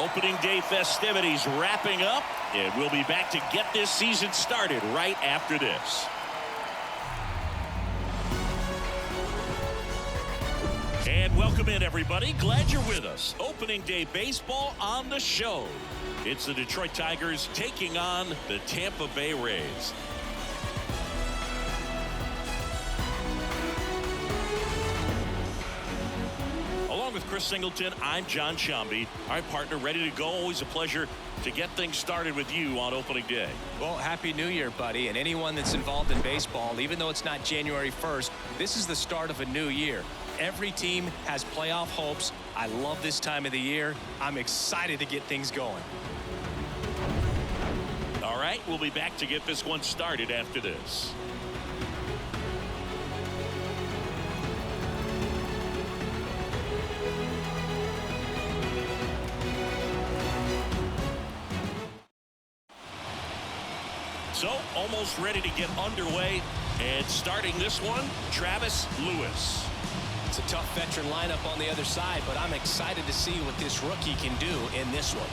Opening day festivities wrapping up, and we'll be back to get this season started right after this. And welcome in, everybody. Glad you're with us. Opening day baseball on the show. It's the Detroit Tigers taking on the Tampa Bay Rays. Along with Chris Singleton, I'm John Shambi. Our partner ready to go. Always a pleasure to get things started with you on opening day. Well, Happy New Year, buddy. And anyone that's involved in baseball, even though it's not January 1st, this is the start of a new year. Every team has playoff hopes. I love this time of the year. I'm excited to get things going. All right, we'll be back to get this one started after this. So, almost ready to get underway. And starting this one, Travis Lewis. It's a tough veteran lineup on the other side, but I'm excited to see what this rookie can do in this one.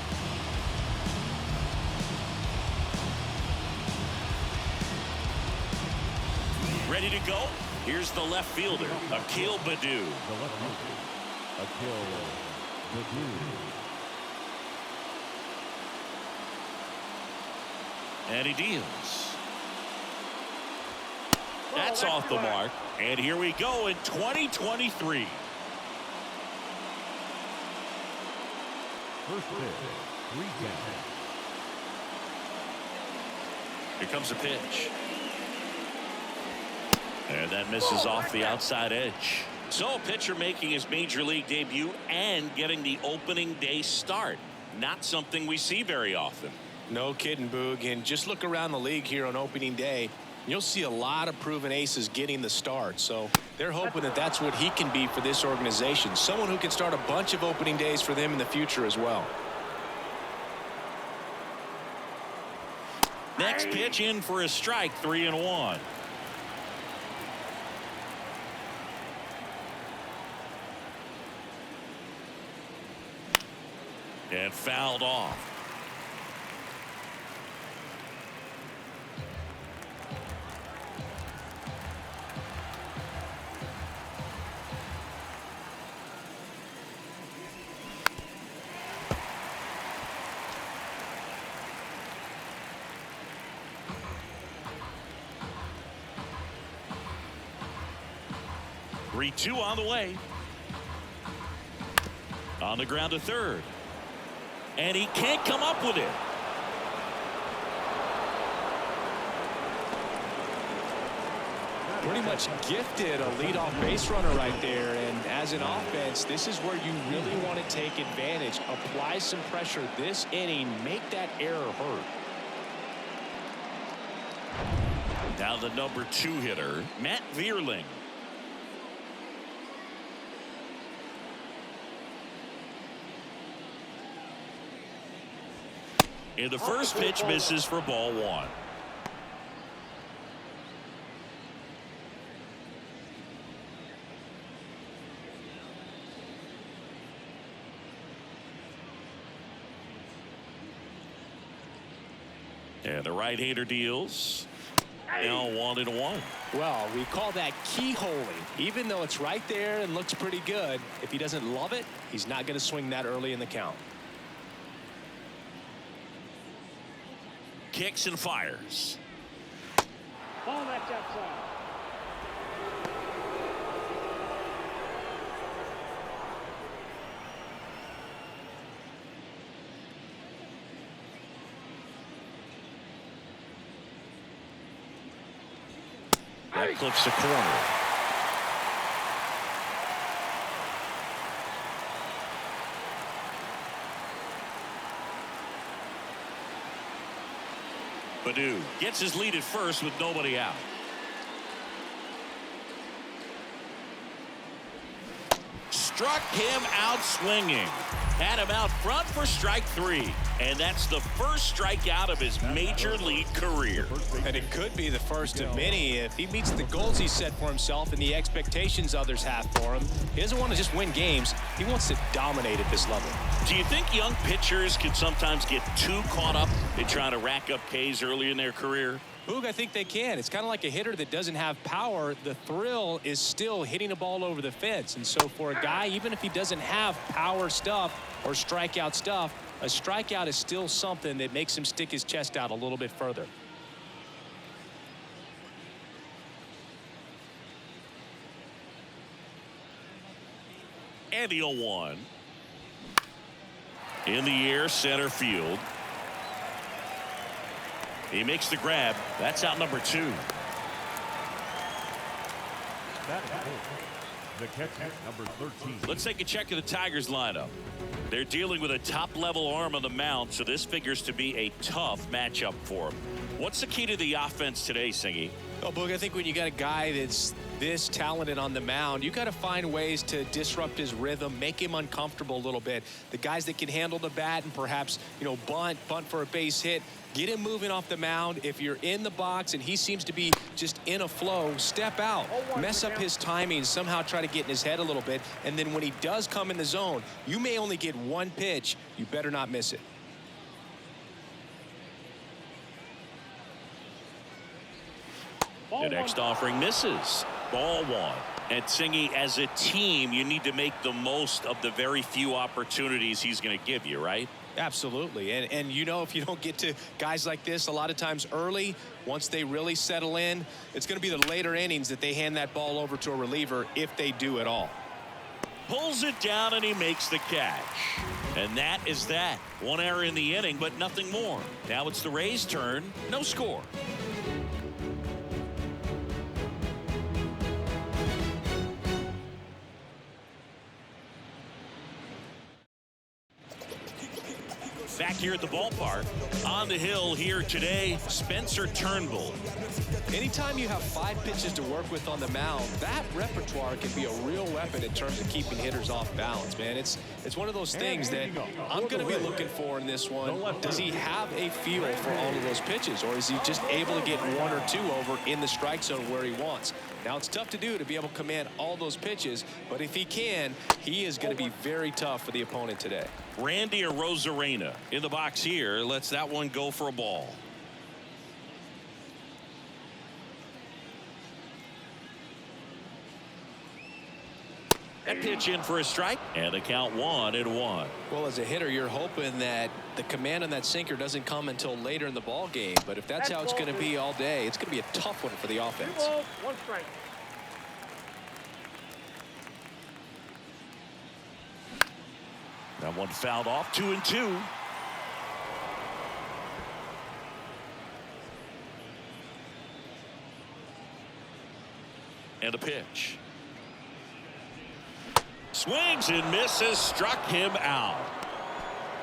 Ready to go? Here's the left fielder, Akil Baddoo. And he deals. That's off the mark. And here we go in 2023. First pitch, 3-10. Here comes a pitch. And that misses off the outside edge. So a pitcher making his major league debut and getting the opening day start. Not something we see very often. No kidding, Boog. And just look around the league here on opening day. You'll see a lot of proven aces getting the start. So they're hoping that that's what he can be for this organization. Someone who can start a bunch of opening days for them in the future as well. Next pitch in for a strike, 3-1. And fouled off. Three-two on the way. On the ground to third. And he can't come up with it. Pretty much gifted a leadoff base runner right there. And as an offense, this is where you really want to take advantage. Apply some pressure this inning. Make that error hurt. Now the number 2 hitter, Matt Vierling. And the first pitch misses for ball 1. And the right-hander deals. Now 1-1. Well, we call that keyholing. Even though it's right there and looks pretty good, if he doesn't love it, he's not going to swing that early in the count. Kicks and fires. Ball that's outside. That clips the corner. Baddoo gets his lead at first with nobody out. Struck him out swinging. Had him out front for strike 3. And that's the first strikeout of his major league career. And it could be the first of many if he meets the goals he set for himself and the expectations others have for him. He doesn't want to just win games. He wants to dominate at this level. Do you think young pitchers can sometimes get too caught up in trying to rack up Ks early in their career? Boog, I think they can. It's kind of like a hitter that doesn't have power. The thrill is still hitting a ball over the fence. And so for a guy, even if he doesn't have power stuff or strikeout stuff, a strikeout is still something that makes him stick his chest out a little bit further. And the 0-1. In the air, center field. He makes the grab. That's out number 2. That is the catcher, number 13. Let's take a check of the Tigers lineup. They're dealing with a top-level arm on the mound, so this figures to be a tough matchup for them. What's the key to the offense today, Singy? Oh, Boog, I think when you got a guy that's this talented on the mound, you got to find ways to disrupt his rhythm, make him uncomfortable a little bit. The guys that can handle the bat and perhaps, bunt for a base hit, get him moving off the mound. If you're in the box and he seems to be just in a flow, step out, mess up his timing, somehow try to get in his head a little bit. And then when he does come in the zone, you may only get one pitch. You better not miss it. The next offering misses. Ball 1. And Singy, as a team, you need to make the most of the very few opportunities he's going to give you, right? Absolutely. And if you don't get to guys like this a lot of times early, once they really settle in, it's going to be the later innings that they hand that ball over to a reliever, if they do at all. Pulls it down and he makes the catch. And that is that. One error in the inning, but nothing more. Now it's the Rays' turn. No score. Back here at the ballpark, on the hill here today, Spencer Turnbull. Anytime you have 5 pitches to work with on the mound, that repertoire can be a real weapon in terms of keeping hitters off balance, man. It's one of those things that I'm going to be looking for in this one. Does he have a feel for all of those pitches, or is he just able to get 1 or 2 over in the strike zone where he wants? Now, it's tough to do to be able to command all those pitches, but if he can, he is going to be very tough for the opponent today. Randy Arozarena in the box here. Lets that one go for a ball. That pitch in for a strike, and the count 1-1. Well, as a hitter, you're hoping that the command on that sinker doesn't come until later in the ball game. But if that's how it's going to be all day, it's going to be a tough one for the offense. 2 balls, 1 strike. That one fouled off. 2-2. And a pitch. Swings and misses. Struck him out.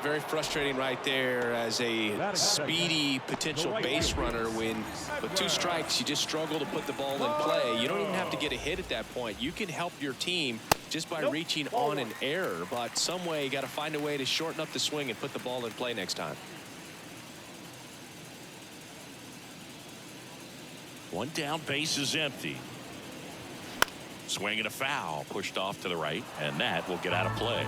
Very frustrating right there as a speedy potential base runner. When with 2 strikes, you just struggle to put the ball in play. You don't even have to get a hit at that point. You can help your team just by reaching on an error, but some way you got to find a way to shorten up the swing and put the ball in play next time. One down, base is empty. Swing and a foul, pushed off to the right, and that will get out of play.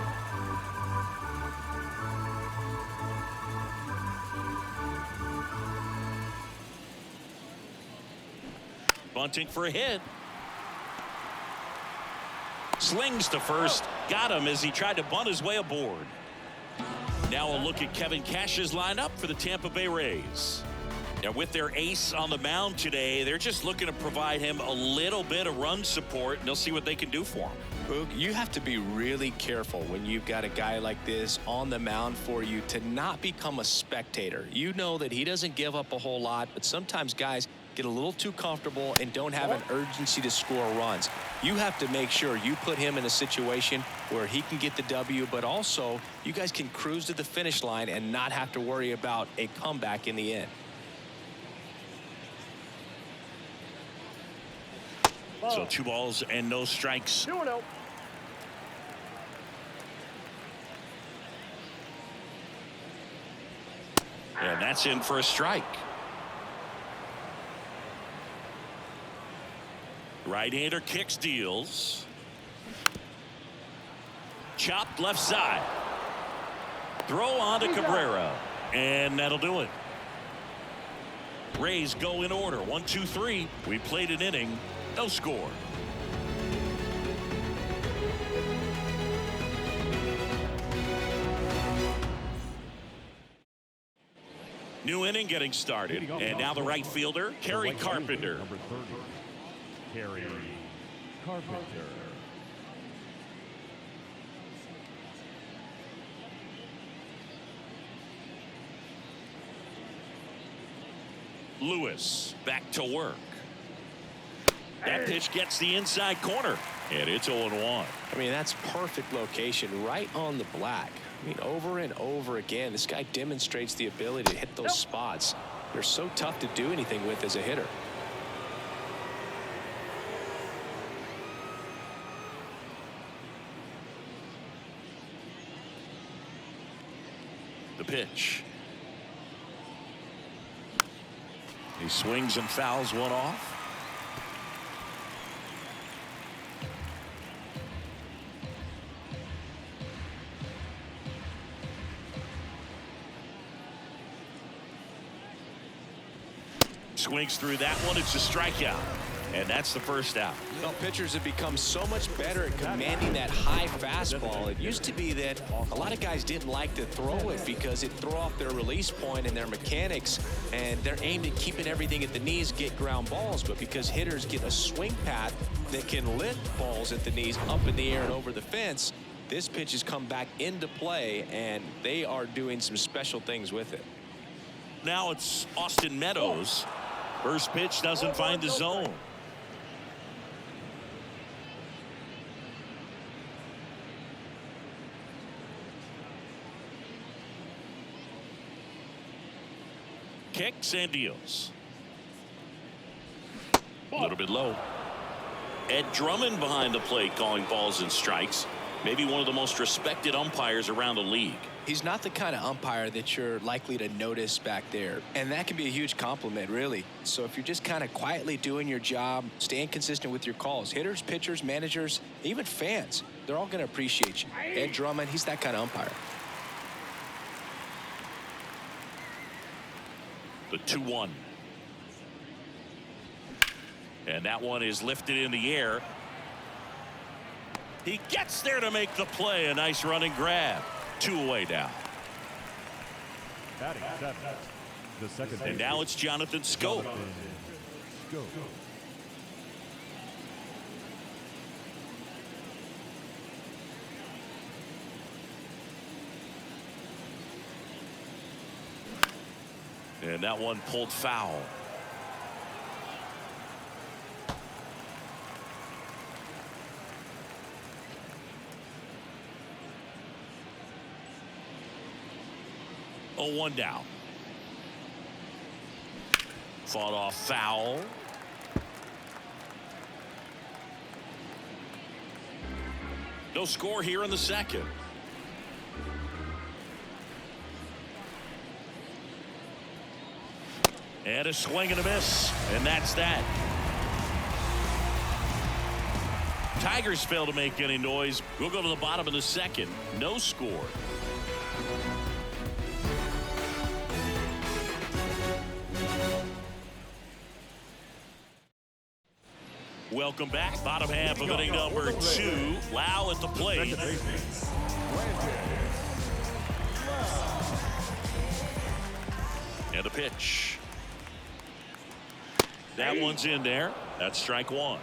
Bunting for a hit. Slings to first. Got him as he tried to bunt his way aboard. Now a look at Kevin Cash's lineup for the Tampa Bay Rays. Now with their ace on the mound today, they're just looking to provide him a little bit of run support, and they'll see what they can do for him. Boog, you have to be really careful when you've got a guy like this on the mound for you to not become a spectator. You know that he doesn't give up a whole lot, but sometimes guys get a little too comfortable and don't have an urgency to score runs. You have to make sure you put him in a situation where he can get the W, but also you guys can cruise to the finish line and not have to worry about a comeback in the end. So 2 balls and no strikes. 2-0. And that's in for a strike. Right-hander kicks, deals. Chopped left side. Throw on to Cabrera. And that'll do it. Rays go in order. 1, 2, 3. We played an inning. No score. New inning getting started. And now the right fielder, Kerry Carpenter. Number 30, Kerry Carpenter. Lewis back to work. That pitch gets the inside corner. And it's 0-1. I mean, that's perfect location right on the black. I mean, over and over again, this guy demonstrates the ability to hit those spots. They're so tough to do anything with as a hitter. The pitch. He swings and fouls one off. Swings through that one. It's a strikeout. And that's the first out. Well, pitchers have become so much better at commanding that high fastball. It used to be that a lot of guys didn't like to throw it because it threw off their release point and their mechanics, and they're aimed at keeping everything at the knees, get ground balls. But because hitters get a swing path that can lift balls at the knees up in the air and over the fence, this pitch has come back into play, and they are doing some special things with it. Now it's Austin Meadows. First pitch doesn't find the zone. Kicks and deals. A little bit low. Ed Drummond behind the plate calling balls and strikes. Maybe one of the most respected umpires around the league. He's not the kind of umpire that you're likely to notice back there, and that can be a huge compliment, really. So if you're just kind of quietly doing your job, staying consistent with your calls, hitters, pitchers, managers, even fans, they're all going to appreciate you. Ed Drummond, he's that kind of umpire. The 2-1. And that one is lifted in the air. He gets there to make the play. A nice running grab. 2 away now. Batting seventh, the second And now it's Jonathan Scope. Scope. And that one pulled foul. Oh, 1 down. Fought off foul. No score here in the second. And a swing and a miss. And that's that. Tigers fail to make any noise. We'll go to the bottom of the second. No score. Welcome back. Bottom half of inning number 2. Lau at the plate. And the pitch. That one's in there. That's strike 1.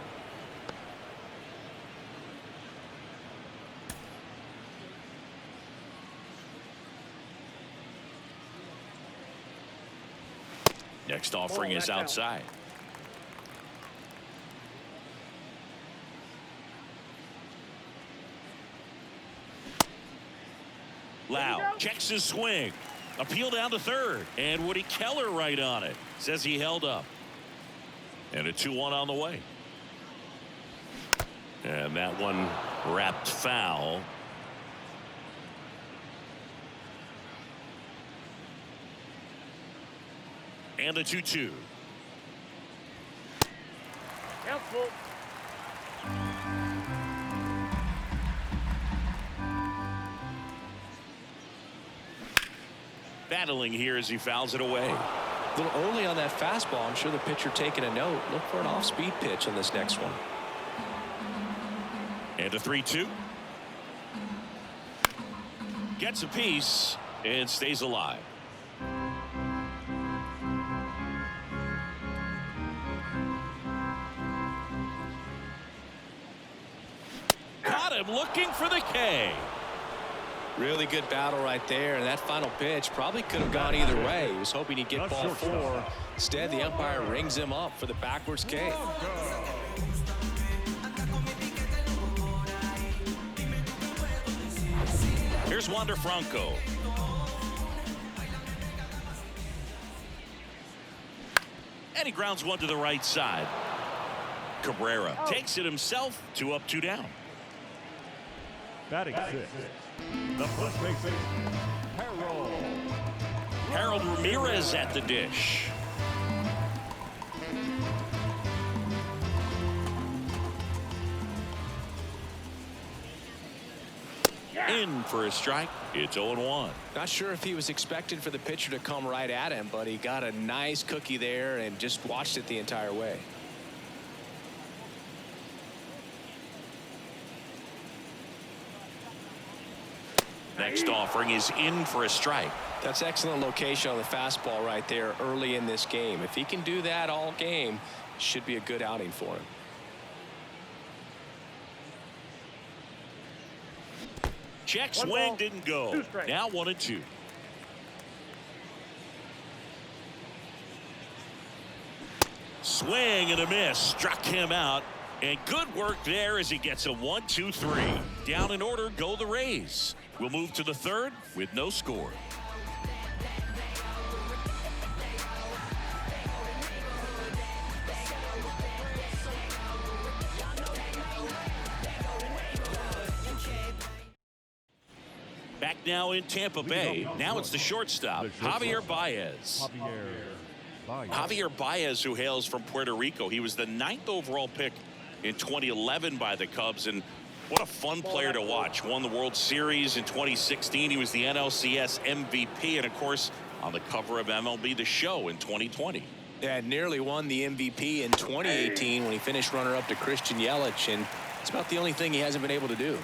Next offering is outside. Lau checks his swing. Appeal down to third. And Woody Keller right on it. Says he held up. And a 2-1 on the way. And that one wrapped foul. And the 2-2. Helpful. Battling here as he fouls it away. A little early on that fastball. I'm sure the pitcher taking a note. Look for an off-speed pitch on this next one. And a 3-2. Gets a piece and stays alive. Caught him looking for the K. Really good battle right there, and that final pitch probably could have gone either way. He was hoping he'd get ball 4. Instead, the umpire rings him up for the backwards K. Here's Wander Franco. And he grounds one to the right side. Cabrera takes it himself. 2 up, 2 down. Batting 6. The first baseman, Harold Ramirez at the dish. In for a strike. It's 0-1. Not sure if he was expecting for the pitcher to come right at him, but he got a nice cookie there and just watched it the entire way. Next offering is in for a strike. That's excellent location on the fastball right there early in this game. If he can do that all game, should be a good outing for him. Check swing, didn't go. Now 1-2. Swing and a miss. Struck him out. And good work there as he gets a 1-2-3. Down in order go the Rays. We'll move to the 3rd with no score. Back now in Tampa Bay. Now it's the shortstop, Javier Baez. Javier Baez, who hails from Puerto Rico. He was the 9th overall pick in 2011 by the Cubs, and what a fun player to watch. Won the World Series in 2016. He was the NLCS MVP, and of course on the cover of MLB The Show in 2020. Yeah, nearly won the MVP in 2018 when he finished runner-up to Christian Yelich, and it's about the only thing he hasn't been able to do.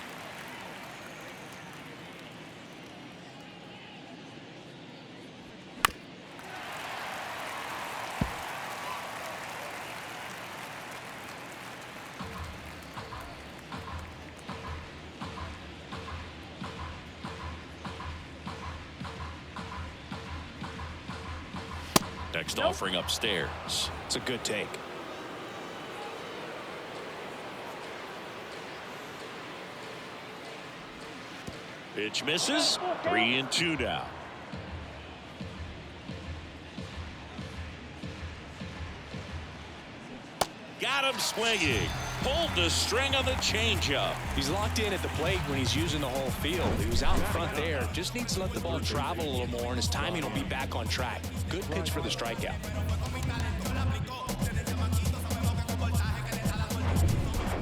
Next offering upstairs. It's a good take. Pitch misses. 3-2 now. Got him swinging. Pulled the string on the changeup. He's locked in at the plate when he's using the whole field. He was out in front there. Just needs to let the ball travel a little more, and his timing will be back on track. Good pitch for the strikeout.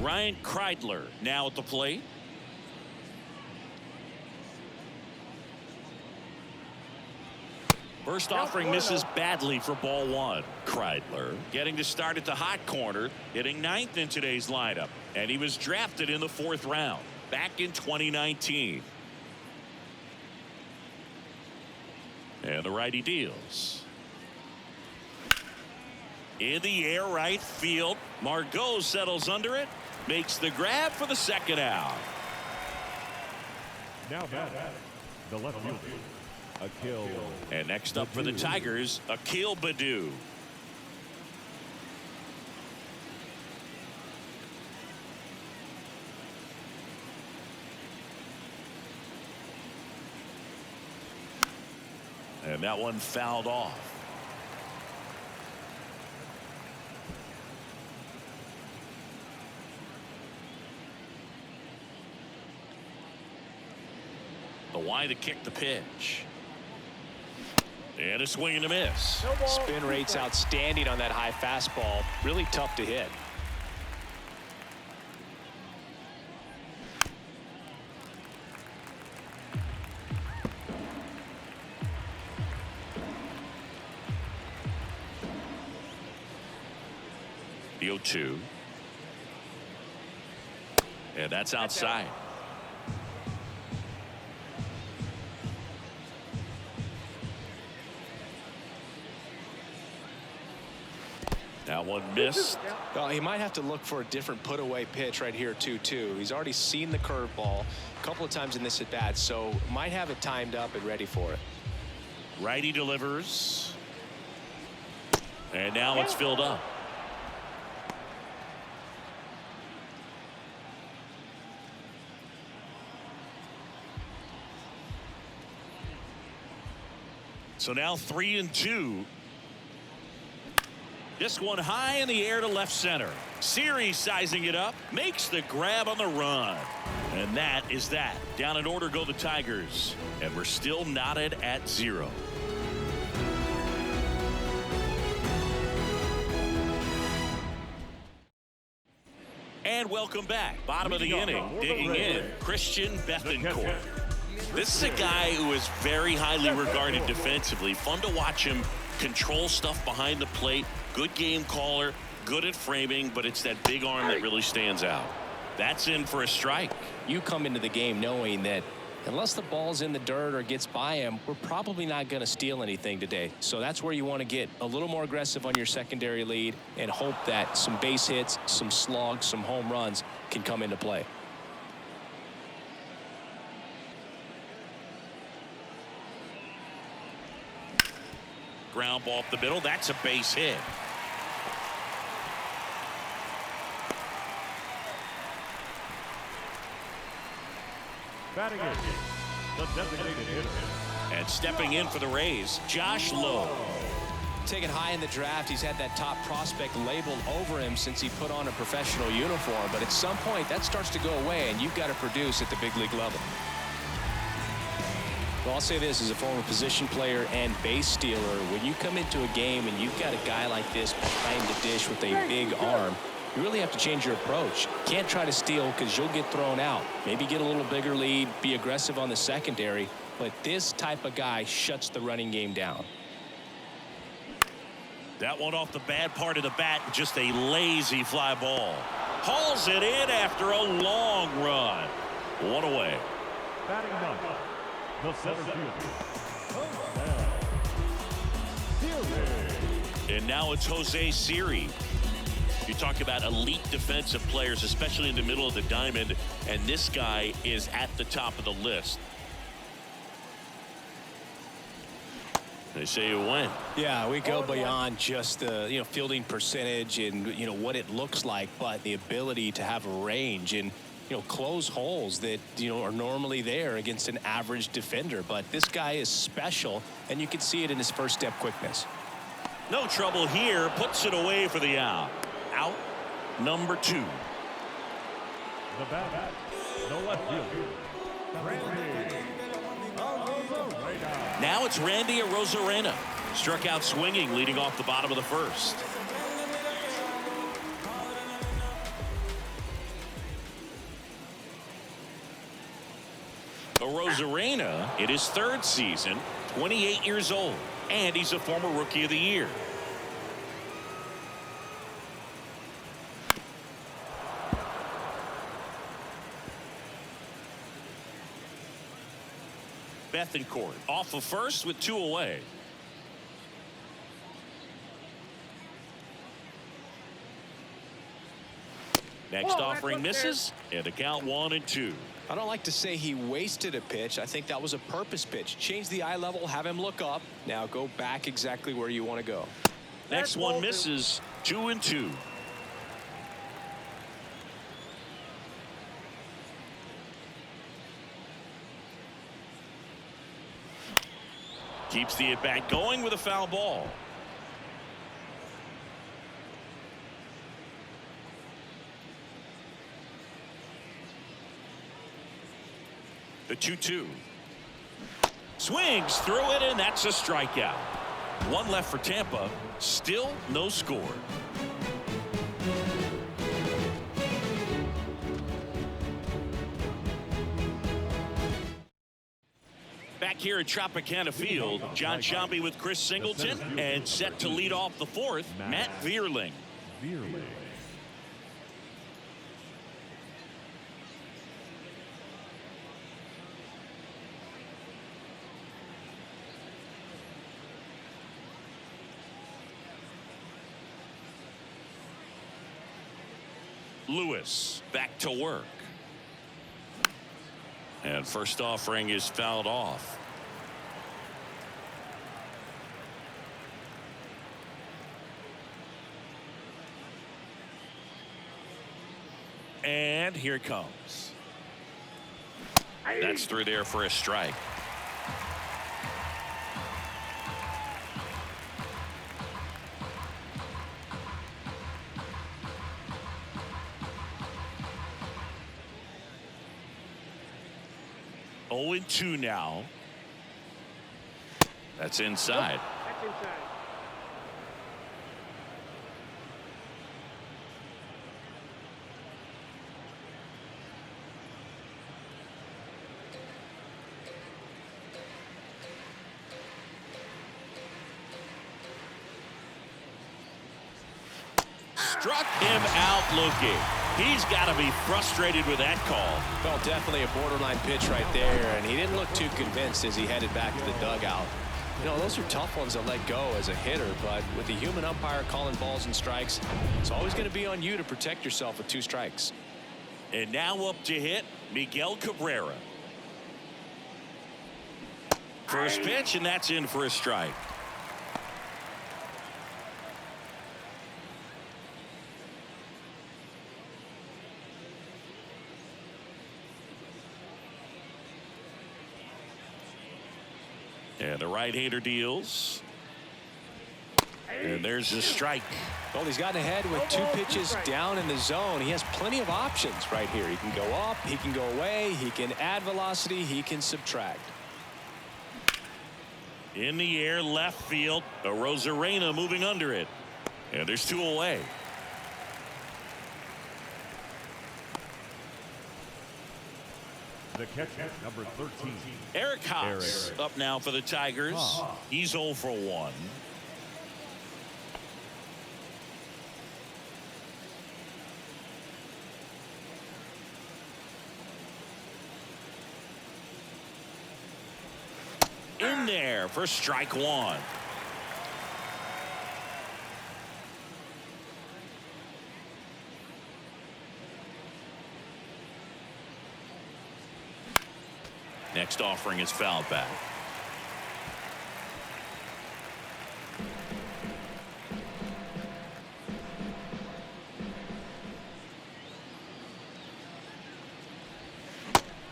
Ryan Kreidler now at the plate. First offering misses badly for ball 1. Kreidler getting to start at the hot corner, hitting 9th in today's lineup, and he was drafted in the 4th round back in 2019. And the righty deals. In the air, right field. Margot settles under it, makes the grab for the 2nd out. now batting, the left fielder, Akil. And next up for the Tigers, Akil Baddoo. And that one fouled off. The wide to kick the pitch. And a swing and a miss. Spin rate's outstanding on that high fastball. Really tough to hit. The 0-2. And that's outside. That one missed. Well, he might have to look for a different put away pitch right here 2-2. He's already seen the curveball a couple of times in this at bat, so might have it timed up and ready for it. Righty delivers. And now it's filled up. So now 3-2. This one high in the air to left center. Series sizing it up, makes the grab on the run. And that is that. Down in order go the Tigers. And we're still knotted at 0. And welcome back. Bottom of the inning, digging in, Christian Bethancourt. This is a guy who is very highly regarded defensively. Fun to watch him control stuff behind the plate. Good game caller, good at framing, but it's that big arm that really stands out. That's in for a strike. You come into the game knowing that unless the ball's in the dirt or gets by him, we're probably not going to steal anything today. So that's where you want to get a little more aggressive on your secondary lead and hope that some base hits, some slugs, some home runs can come into play. Ground ball up the middle. That's a base hit. Batting in, the designated hitter. And stepping in for the Rays, Josh Lowe. Taken high in the draft, he's had that top prospect labeled over him since he put on a professional uniform. But at some point, that starts to go away, and you've got to produce at the big league level. Well, I'll say this as a former position player and base stealer. When you come into a game and you've got a guy like this behind the dish with a big arm, you really have to change your approach. Can't try to steal because you'll get thrown out. Maybe get a little bigger lead, be aggressive on the secondary. But this type of guy shuts the running game down. That one off the bad part of the bat, just a lazy fly ball. Hauls it in after a long run. One away. Batting number, the center fielder. And now it's Jose Siri. You talk about elite defensive players, especially in the middle of the diamond, and this guy is at the top of the list. They say you win. Yeah, we go beyond just the fielding percentage and what it looks like, but the ability to have range and close holes that are normally there against an average defender. But this guy is special, and you can see it in his first step quickness. No trouble here, puts it away for the out. Out number 2. The bat, the left fielder, Now it's Randy Arozarena. Struck out swinging, leading off the bottom of the first. Arozarena in his 3rd season, 28 years old, and he's a former Rookie of the Year. Bethancourt off of first with 2 away. Next offering misses, and the count 1-2. I don't like to say he wasted a pitch. I think that was a purpose pitch. Change the eye level, have him look up. Now go back exactly where you want to go. Next one misses, 2-2. Keeps the at-bat going with a foul ball. The 2-2. Swings through it, and that's a strikeout. One left for Tampa. Still no score. Back here at Tropicana Field, John Sciambi with Chris Singleton, and set to lead off the fourth, Matt Vierling. Lewis back to work. And first offering is fouled off. And here it comes. That's through there for a strike. Oh, 2 now. That's inside. That's inside. Struck him out looking. He's got to be frustrated with that call. Well, definitely a borderline pitch right there, and he didn't look too convinced as he headed back to the dugout. You know, those are tough ones to let go as a hitter, but with the human umpire calling balls and strikes, it's always going to be on you to protect yourself with 2 strikes. And now up to hit, Miguel Cabrera. First pitch, and that's in for a strike. And the right-hander deals. And there's a strike. Well, he's gotten ahead with 2 pitches down in the zone. He has plenty of options right here. He can go up, he can go away, he can add velocity, he can subtract. In the air, left field. Rosarena moving under it. And there's 2 away. The catcher, number 13. Eric Haas up now for the Tigers. He's 0 for 1. In there for strike 1. Next offering is fouled back.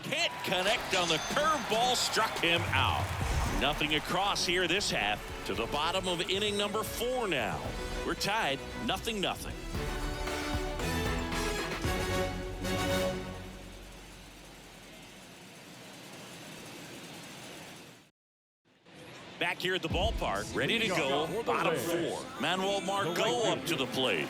Can't connect on the curveball, struck him out. Nothing across here this half. To the bottom of inning number 4 now. We're tied 0-0. Back here at the ballpark, ready to go, bottom 4. Manuel Margot up to the plate.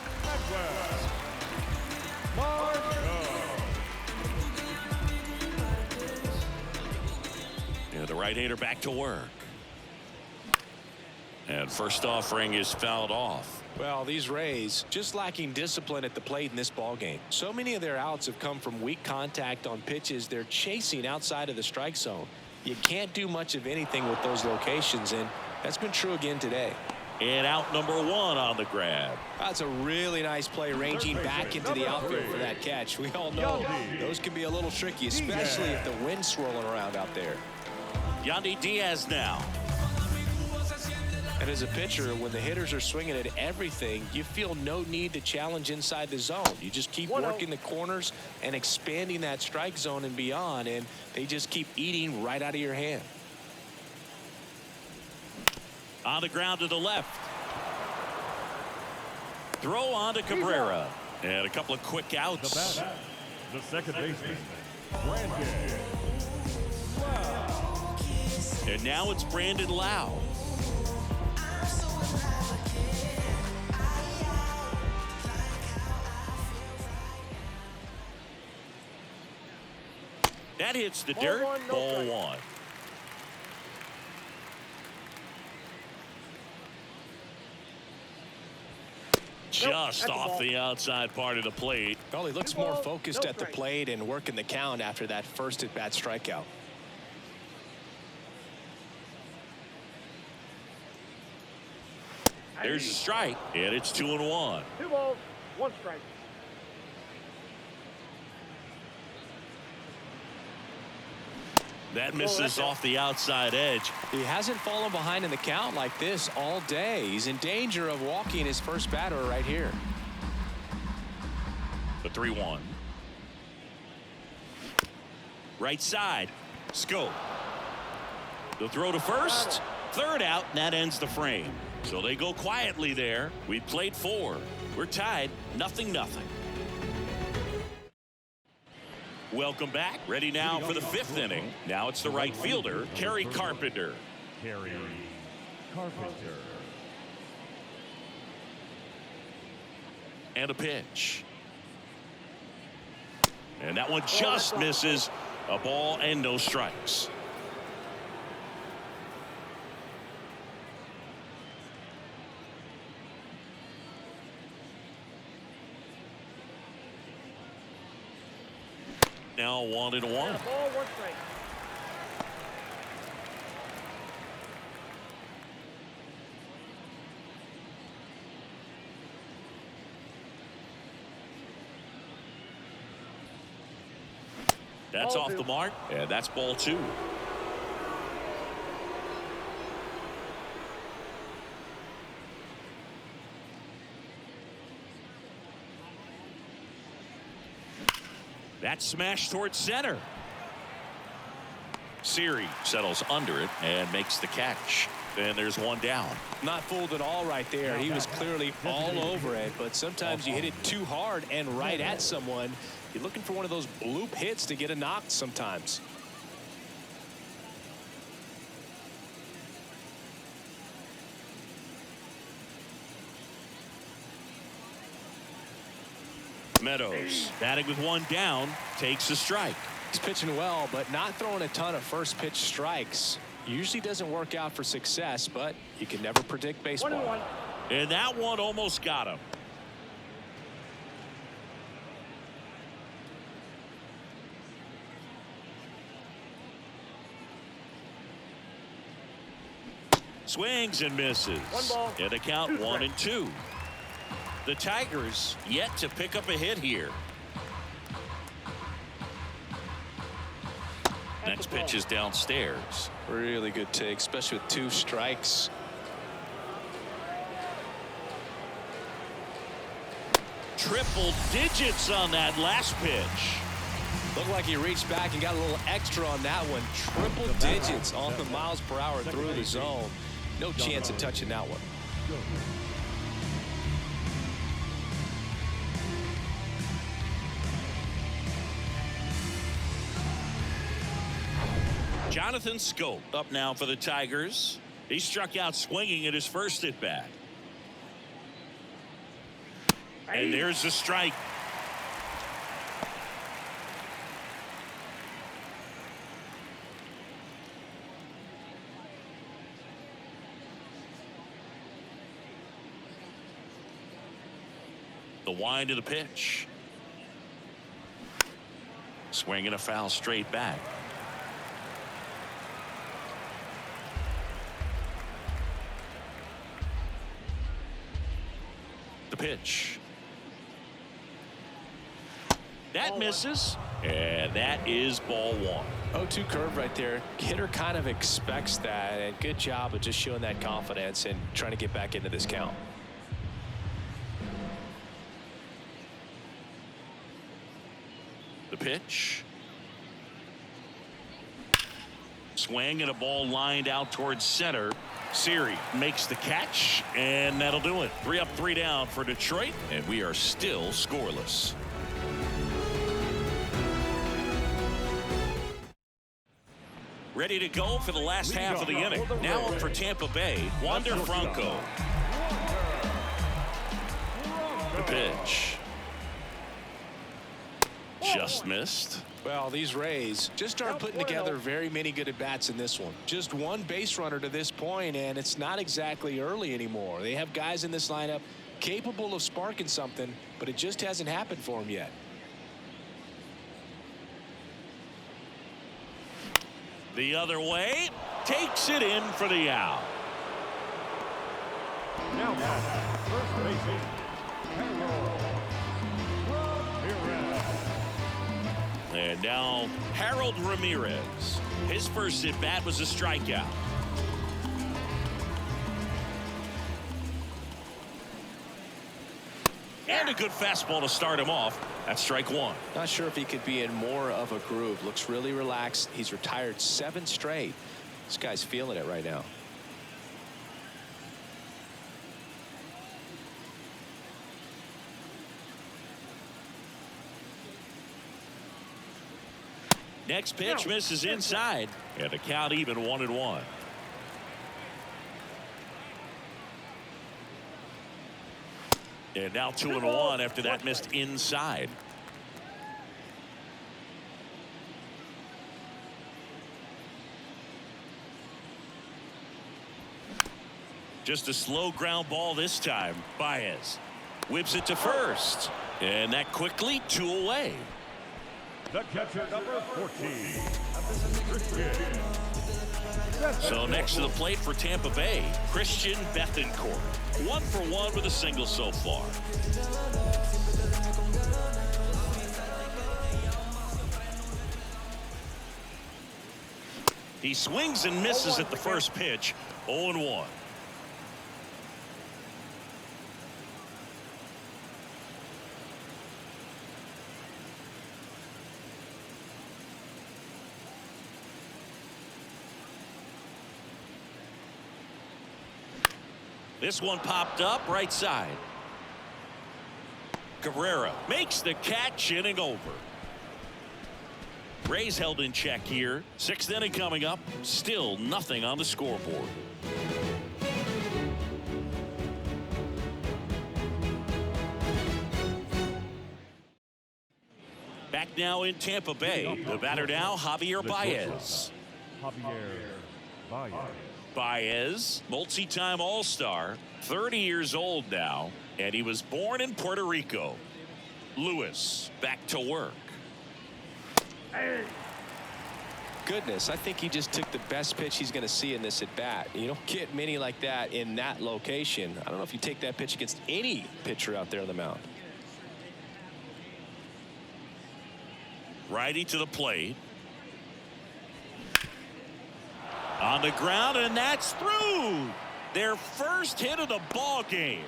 Yeah, the right-hander back to work. And first offering is fouled off. Well, these Rays just lacking discipline at the plate in this ballgame. So many of their outs have come from weak contact on pitches they're chasing outside of the strike zone. You can't do much of anything with those locations, and that's been true again today. And out number 1 on the grab. That's a really nice play, ranging back into the outfield for that catch. We all know those can be a little tricky, especially if the wind's swirling around out there. Yandy Diaz now. And as a pitcher, when the hitters are swinging at everything, you feel no need to challenge inside the zone. You just keep working the corners and expanding that strike zone and beyond, and they just keep eating right out of your hand. On the ground to the left. Throw on to Cabrera. And a couple of quick outs. The second baseman, Brandon Lau. And now it's Brandon Lau. That hits the Ball dirt. one, no Ball strike. one. Just that's a off ball. the outside part of the plate. Well, he looks Two more balls, focused no at the strike. plate and working the count after that first at-bat strikeout. There's a strike, and it's 2-1. 2 balls, 1 strike. That misses off the outside edge. He hasn't fallen behind in the count like this all day. He's in danger of walking his first batter right here. The 3-1. Right side. Scope. The throw to first. Third out, and that ends the frame. So they go quietly there. We played 4. We're tied 0-0. Welcome back. Ready now for the 5th inning. Now it's the right fielder, Kerry Carpenter. Kerry Carpenter. And a pitch. And that one just misses. A ball and no strikes. Now 1-1. And a ball, 1 strike. That's Ball off 2. the mark, and that's ball 2. That smash towards center. Siri settles under it and makes the catch. And there's one down. Not fooled at all right there. He was clearly all over it, but sometimes you hit it too hard and right at someone. You're looking for one of those bloop hits to get a knock sometimes. Meadows batting with one down, takes a strike. He's pitching well, but not throwing a ton of first pitch strikes. Usually doesn't work out for success, but you can never predict baseball. 1-1. And that one almost got him. Swings and misses. 1 ball, And a count 2 1-2. The Tigers yet to pick up a hit here. Next pitch is downstairs. Really good take, especially with 2 strikes. Triple digits on that last pitch. Looked like he reached back and got a little extra on that one. Triple digits on the miles per hour through the zone. No chance of touching that one. Jonathan Scope up now for the Tigers. He struck out swinging at his first at bat. And there's the strike. The wind of the pitch. Swing and a foul straight back. The pitch. That misses. And that is ball 1. 0-2 curve right there. Hitter kind of expects that, and good job of just showing that confidence and trying to get back into this count. The pitch. Swing and a ball lined out towards center. Siri makes the catch, and that'll do it. 3 up, 3 down for Detroit, and we are still scoreless. Ready to go for the last half of the inning. Now up for Tampa Bay, Wander Franco. The pitch. Just missed. Well, these Rays just aren't putting together very many good at-bats in this one. Just one base runner to this point, and it's not exactly early anymore. They have guys in this lineup capable of sparking something, but it just hasn't happened for them yet. The other way, takes it in for the out. Now first baseman, And now Harold Ramirez. His first at bat was a strikeout. And a good fastball to start him off. That's strike one. Not sure if he could be in more of a groove. Looks really relaxed. He's retired 7 straight. This guy's feeling it right now. Next pitch misses inside. And the count even 1-1. And now 2-1 after that missed inside. Just a slow ground ball this time. Baez whips it to first. And that quickly 2 away. the catcher, number 14, Christian. So next to the plate for Tampa Bay, Christian Bethancourt. 1 for 1 with a single so far. He swings and misses at the first pitch. 0-1. This one popped up right side. Cabrera makes the catch, inning over. Rays held in check here. 6th inning coming up. Still nothing on the scoreboard. Back now in Tampa Bay. The batter now, Javier Baez. Baez, multi-time All-Star, 30 years old now, and he was born in Puerto Rico. Lewis back to work. Goodness, I think he just took the best pitch he's going to see in this at bat. You don't get many like that in that location. I don't know if you take that pitch against any pitcher out there on the mound. Righty to the plate. On the ground, and that's through. Their first hit of the ball game.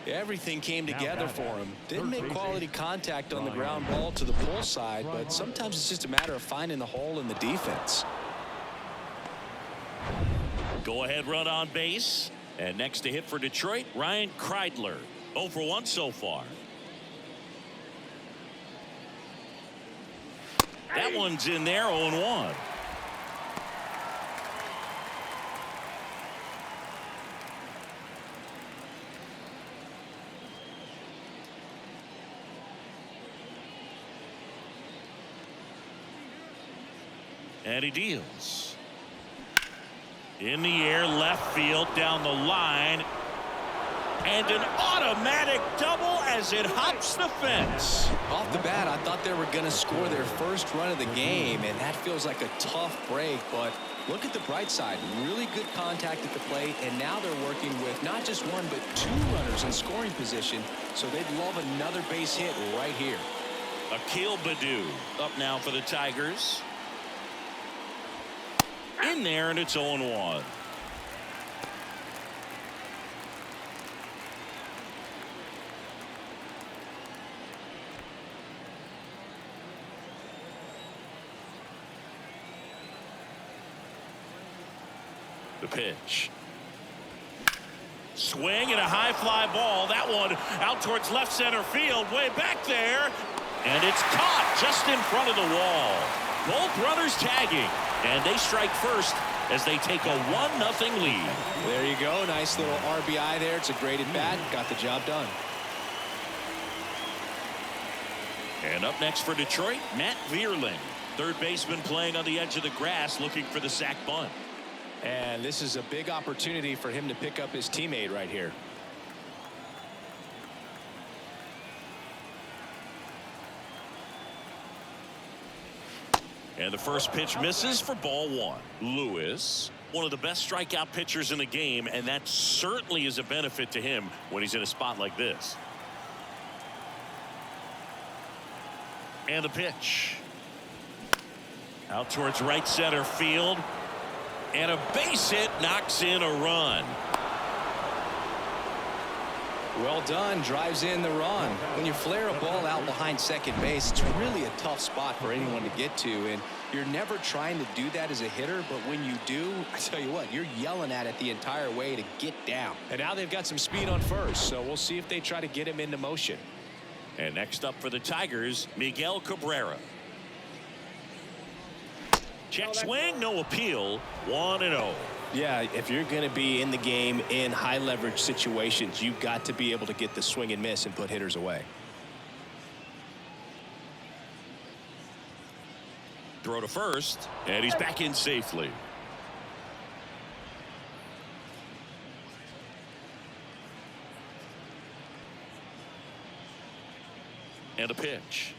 Everything came together for him. Didn't make quality contact on the ground ball to the pull side, but sometimes it's just a matter of finding the hole in the defense. Go ahead run on base. And next to hit for Detroit, Ryan Kreidler. 0 for 1 so far. That one's in there, 0-1. And he deals. In the air, left field, down the line. And an automatic double as it hops the fence. Off the bat, I thought they were going to score their first run of the game, and that feels like a tough break. But look at the bright side. Really good contact at the plate, and now they're working with not just 1 but 2 runners in scoring position. So they'd love another base hit right here. Akil Baddoo up now for the Tigers. In there, and it's 0-1. The pitch. Swing and a high fly ball. That one out towards left center field, way back there. And it's caught just in front of the wall. Both runners tagging. And they strike first as they take a 1-0 lead. There you go. Nice little RBI there. It's a great at bat. Got the job done. And up next for Detroit, Matt Vierling, third baseman playing on the edge of the grass, looking for the sac bunt. And this is a big opportunity for him to pick up his teammate right here. And the first pitch misses for ball one. Lewis, one of the best strikeout pitchers in the game, and that certainly is a benefit to him when he's in a spot like this. And the pitch. Out towards right center field. And a base hit knocks in a run. Well done. Drives in the run. When you flare a ball out behind second base, it's really a tough spot for anyone to get to, and you're never trying to do that as a hitter, but when you do, I tell you what, you're yelling at it the entire way to get down. And now they've got some speed on first, so we'll see if they try to get him into motion. And next up for the Tigers, Miguel Cabrera. Check swing, no appeal, 1-0. Yeah, if you're going to be in the game in high leverage situations, you've got to be able to get the swing and miss and put hitters away. Throw to first, and he's back in safely. And a pitch.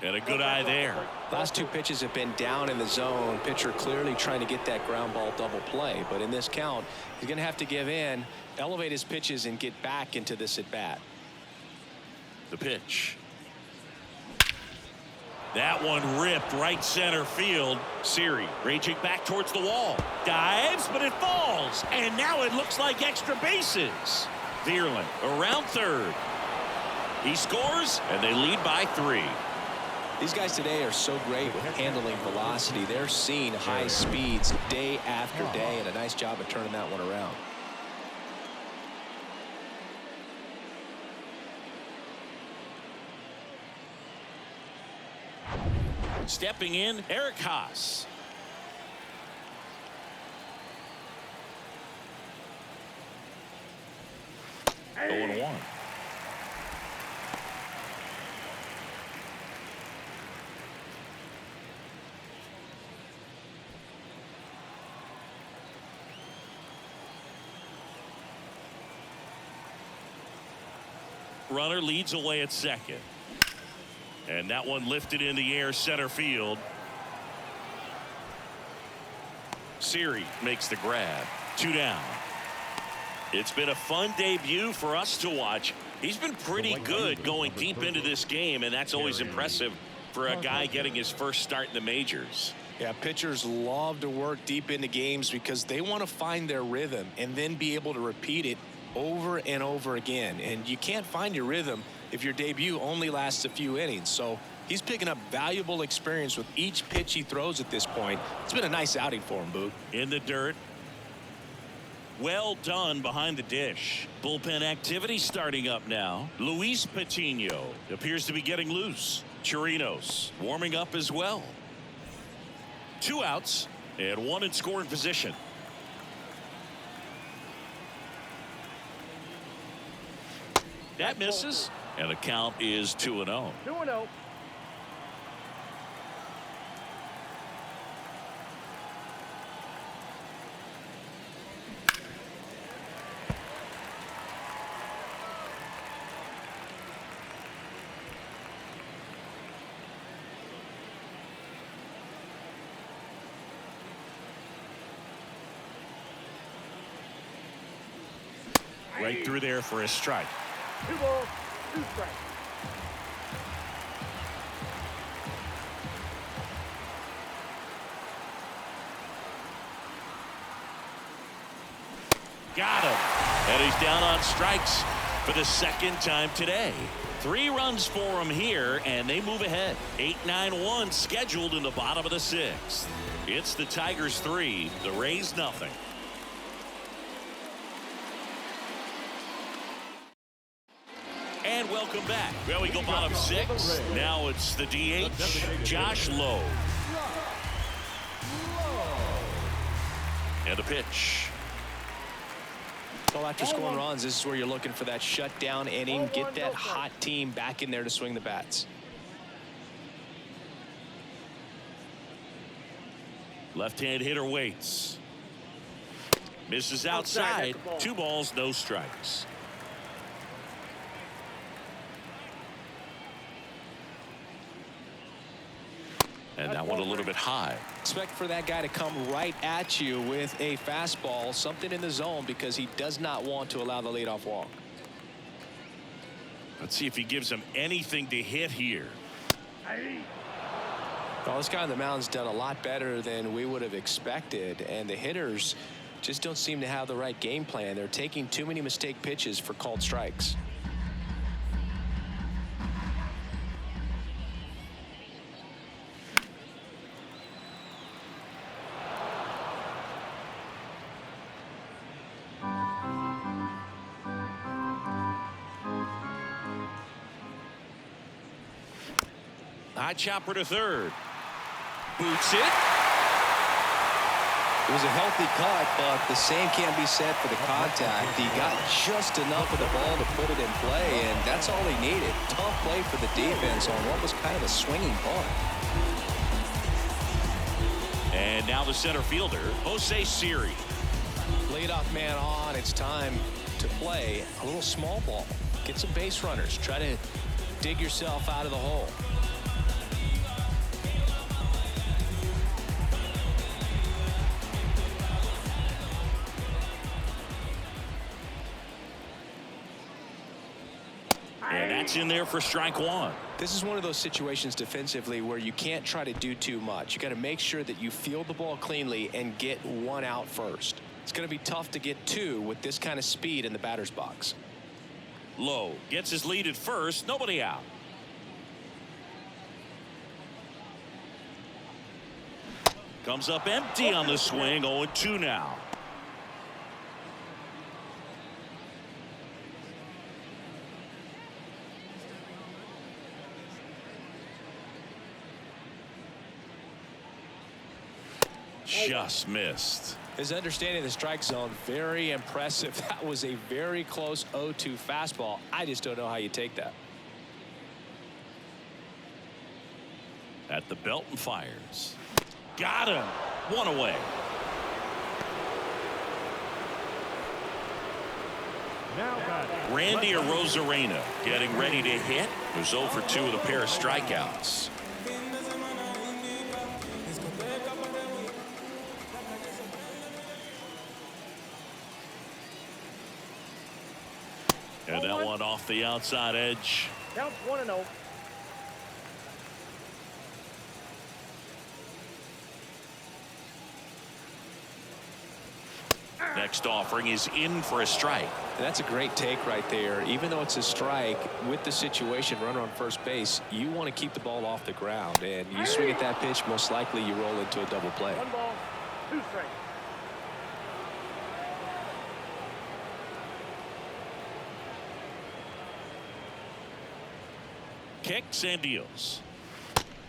And a good eye there. Last two pitches have been down in the zone. Pitcher clearly trying to get that ground ball double play. But in this count, he's going to have to give in, elevate his pitches, and get back into this at bat. The pitch. That one ripped right center field. Siri raging back towards the wall. Dives, but it falls. And now it looks like extra bases. Vierling around third. He scores, and they lead by 3. These guys today are so great with handling velocity. They're seeing high speeds day after day, and a nice job of turning that one around. Stepping in, Eric Haas. Hey. 0-1. Runner leads away at second. And that one lifted in the air center field. Siri makes the grab. 2 down. It's been a fun debut for us to watch. He's been pretty good going deep into this game, and that's always impressive for a guy getting his first start in the majors. Yeah, pitchers love to work deep into games because they want to find their rhythm and then be able to repeat it over and over again. And you can't find your rhythm if your debut only lasts a few innings. So he's picking up valuable experience with each pitch he throws at this point. It's been a nice outing for him, Boog. In the dirt. Well done behind the dish. Bullpen activity starting up now. Luis Patino appears to be getting loose. Chirinos warming up as well. 2 outs and 1 in scoring position. That misses, and the count is 2-0. 2-0. Right through there for a strike. 2 balls, 2 strikes. Got him. And he's down on strikes for the second time today. 3 runs for him here, and they move ahead. 8-9-1 scheduled in the bottom of the 6th. It's the Tigers 3, the Rays nothing. And welcome back. Well, we go bottom 6. Now it's the DH, Josh Lowe. And the pitch. Well, after scoring runs, this is where you're looking for that shutdown inning. Get that hot team back in there to swing the bats. Left-hand hitter waits. Misses outside. 2 balls, no strikes. And that one a little bit high. Expect for that guy to come right at you with a fastball, something in the zone, because he does not want to allow the leadoff walk. Let's see if he gives him anything to hit here. Well, this guy on the mound's done a lot better than we would have expected, and the hitters just don't seem to have the right game plan. They're taking too many mistake pitches for called strikes. High chopper to third. Boots it. It was a healthy cut, but the same can't be said for the contact. He got just enough of the ball to put it in play, and that's all he needed. Tough play for the defense on what was kind of a swinging bunt. And now the center fielder, Jose Siri. Leadoff man on. It's time to play a little small ball. Get some base runners. Try to dig yourself out of the hole. And that's in there for strike 1. This is one of those situations defensively where you can't try to do too much. You got to make sure that you field the ball cleanly and get 1 out first. It's going to be tough to get 2 with this kind of speed in the batter's box. Low gets his lead at first. Nobody out. Comes up empty on the swing. 0-2 now. Just missed. His understanding of the strike zone, very impressive. That was a very close 0-2 fastball. I just don't know how you take that. At the belt and fires. Got him. 1 away. Now batting. Randy Arozarena getting ready to hit. Was 0 for 2 with a pair of strikeouts. And that one off the outside edge. Counts 1-0. Next offering is in for a strike. And that's a great take right there. Even though it's a strike, with the situation, runner on first base, you want to keep the ball off the ground. And you swing at that pitch, most likely you roll into a double play. 1 ball, 2 strikes. Kicks and deals.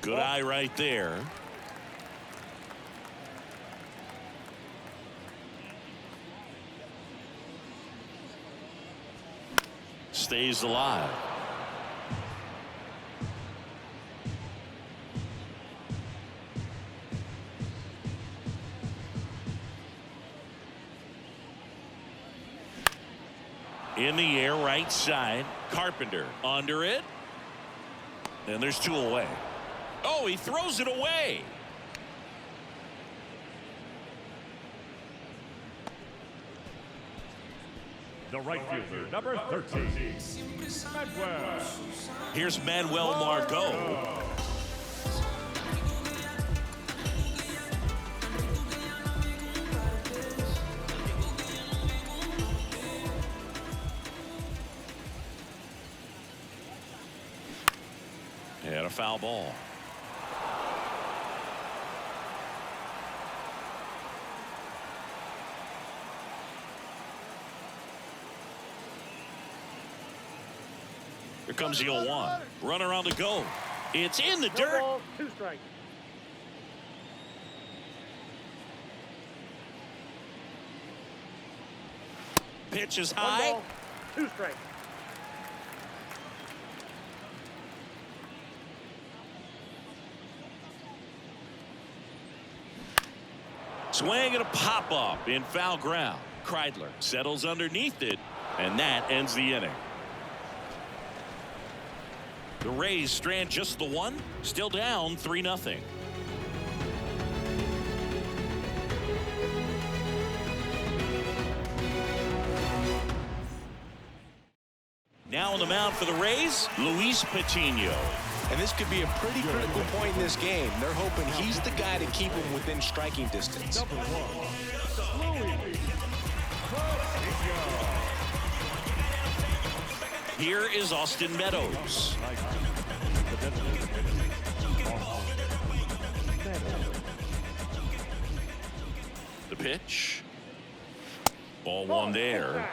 Good eye right there. Stays alive. In the air, right side. Carpenter under it. And there's 2 away. Oh, he throws it away. The right fielder, number 13, Manuel. Here's Manuel Margot. And a foul ball. Here comes the 0-1. Runner on the go. It's in the 1 dirt. ball, 2 strikes. Pitch is One high. ball, two strikes. Swing and a pop-up in foul ground. Kreidler settles underneath it, and that ends the inning. The Rays strand just the one, still down 3-0. Now on the mound for the Rays, Luis Patino. And this could be a pretty critical point in this game. They're hoping he's the guy to keep him within striking distance. Number 1, Luis Patino. Here is Austin Meadows. The pitch. Ball one there.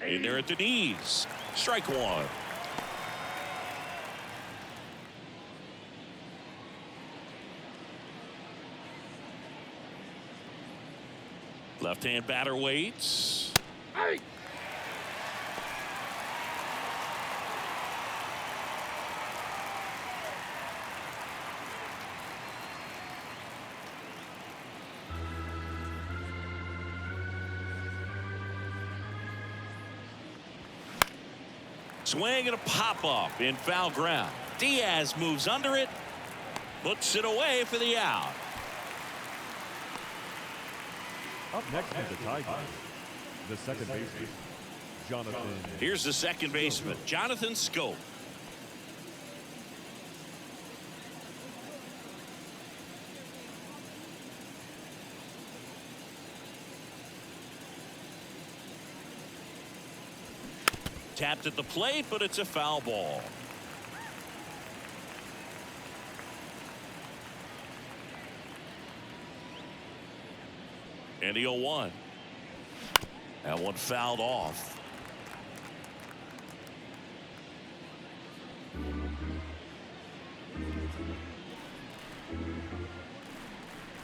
In there at the knees. Strike one. Left-hand batter waits. Hey! Swing and a pop-up in foul ground. Diaz moves under it. Puts it away for the out. Up next is the Tigers. The second baseman, Jonathan. Here's the second baseman, Jonathan Scope. Tapped at the plate, but it's a foul ball. And the 0-1. That one fouled off.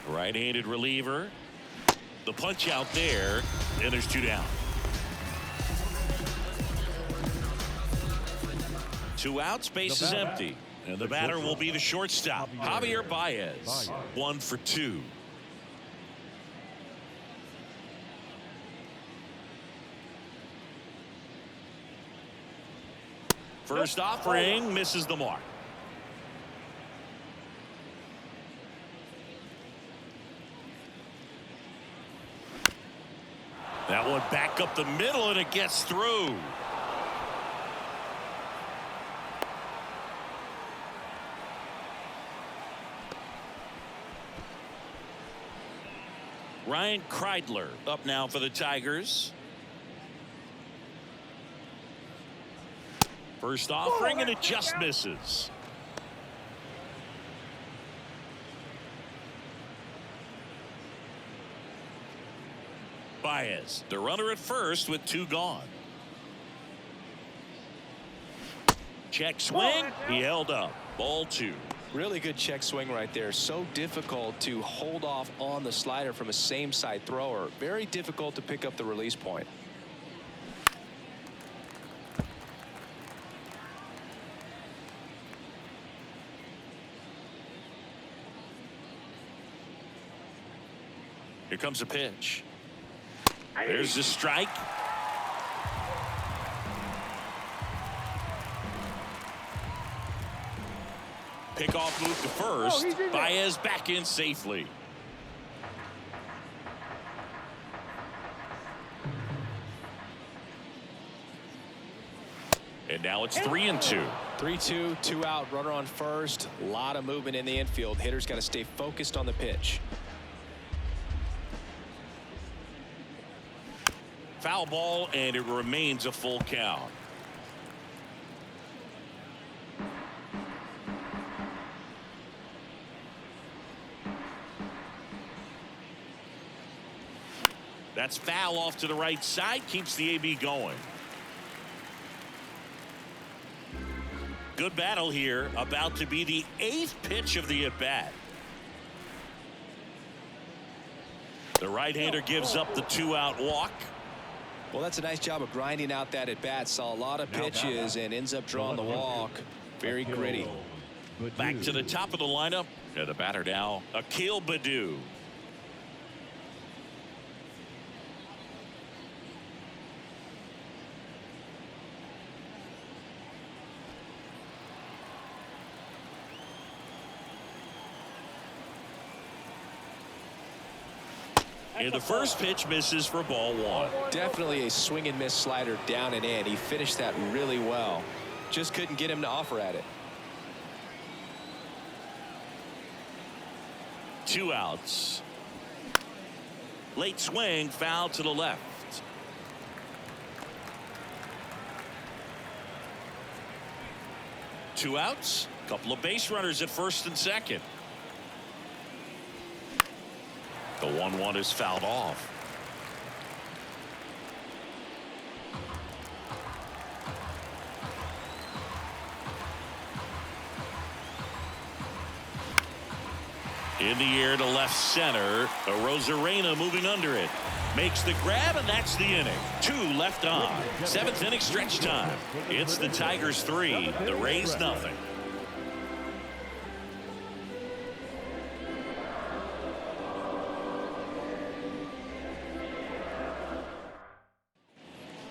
Right-handed reliever. The punch out there, and there's two down. Two outs, base is empty. And the batter will be the shortstop, Javier Baez. 1 for 2. First offering misses the mark. That one back up the middle, and it gets through. Ryan Kreidler up now for the Tigers. First offering, and it just misses. Baez, the runner at first with 2 gone. Check swing. He held up. Ball 2. Really good check swing right there. So difficult to hold off on the slider from a same side thrower. Very difficult to pick up the release point. Here comes a pitch. There's the strike. Pickoff move to first. Baez back in safely. And now it's 3-2. 3-2, 2 out, runner on first. A lot of movement in the infield. Hitter's got to stay focused on the pitch. Foul ball, and it remains a full count. That's foul off to the right side, keeps the AB going. Good battle here. About to be the 8th pitch of the at-bat. The right-hander gives up the 2-out walk. Well, that's a nice job of grinding out that at-bat. Saw a lot of pitches and ends up drawing the walk. Very gritty. Back to the top of the lineup. And the batter now, Akil Baddoo. And the first pitch misses for ball 1. Definitely a swing and miss slider down and in. He finished that really well. Just couldn't get him to offer at it. 2 outs. Late swing, foul to the left. 2 outs. Couple of base runners at first and second. The 1-1 is fouled off. In the air to left center. Arozarena moving under it. Makes the grab, and that's the inning. 2 left on. 7th inning stretch time. It's the Tigers 3, the Rays nothing.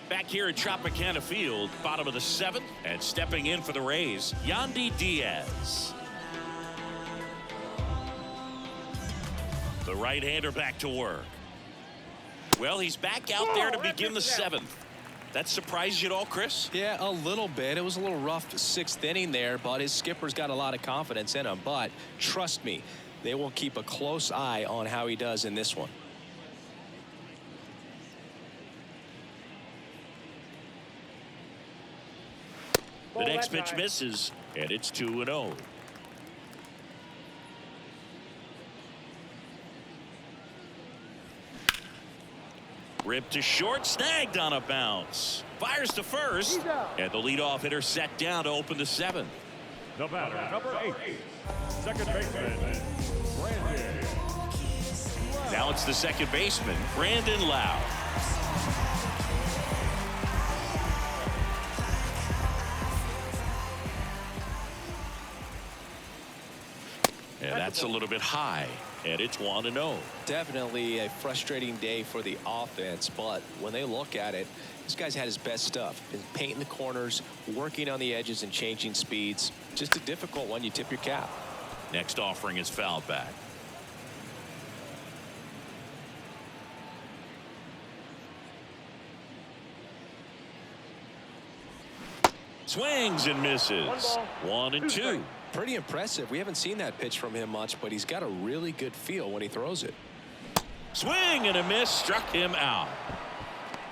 Back here at Tropicana Field, bottom of the 7th, and stepping in for the Rays, Yandy Diaz. The right-hander back to work. Well, he's back out there to begin the 7th. That surprised you at all, Chris? Yeah, a little bit. It was a little rough 6th inning there, but his skipper's got a lot of confidence in him. But trust me, they will keep a close eye on how he does in this one. The next pitch misses, and it's 2-0. Ripped to short, snagged on a bounce. Fires to first, and the leadoff hitter set down to open the 7th. The batter, number 8, second baseman, Brandon. Now it's the second baseman, Brandon Lau. And that's a little bit high, and it's 1-0. Definitely a frustrating day for the offense, but when they look at it, this guy's had his best stuff. Been painting the corners, working on the edges, and changing speeds. Just a difficult one. You tip your cap. Next offering is fouled back. Swings and misses. 1-2. Pretty impressive. We haven't seen that pitch from him much, but he's got a really good feel when he throws it. Swing and a miss, struck him out.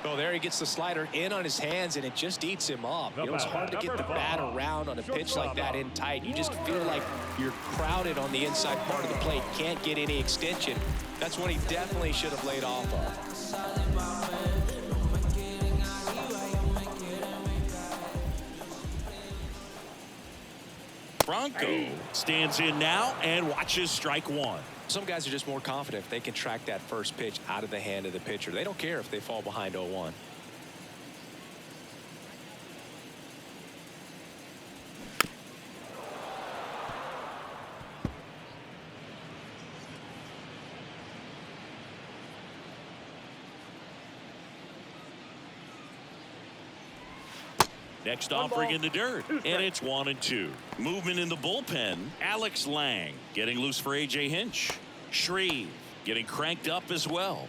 Oh, there he gets the slider in on his hands, and it just eats him up. You know, it's hard to get the bat around on a pitch like that in tight. You just feel like you're crowded on the inside part of the plate. Can't get any extension. That's what he definitely should have laid off of. Bronco stands in now and watches strike 1. Some guys are just more confident if they can track that first pitch out of the hand of the pitcher. They don't care if they fall behind 0-1. Next offering in the dirt, and it's 1-2. Movement in the bullpen. Alex Lang getting loose for A.J. Hinch. Shreve getting cranked up as well.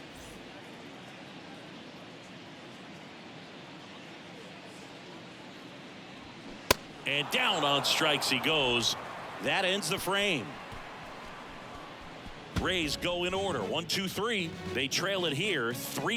And down on strikes he goes. That ends the frame. Rays go in order. 1-2-3. They trail it here 3-0.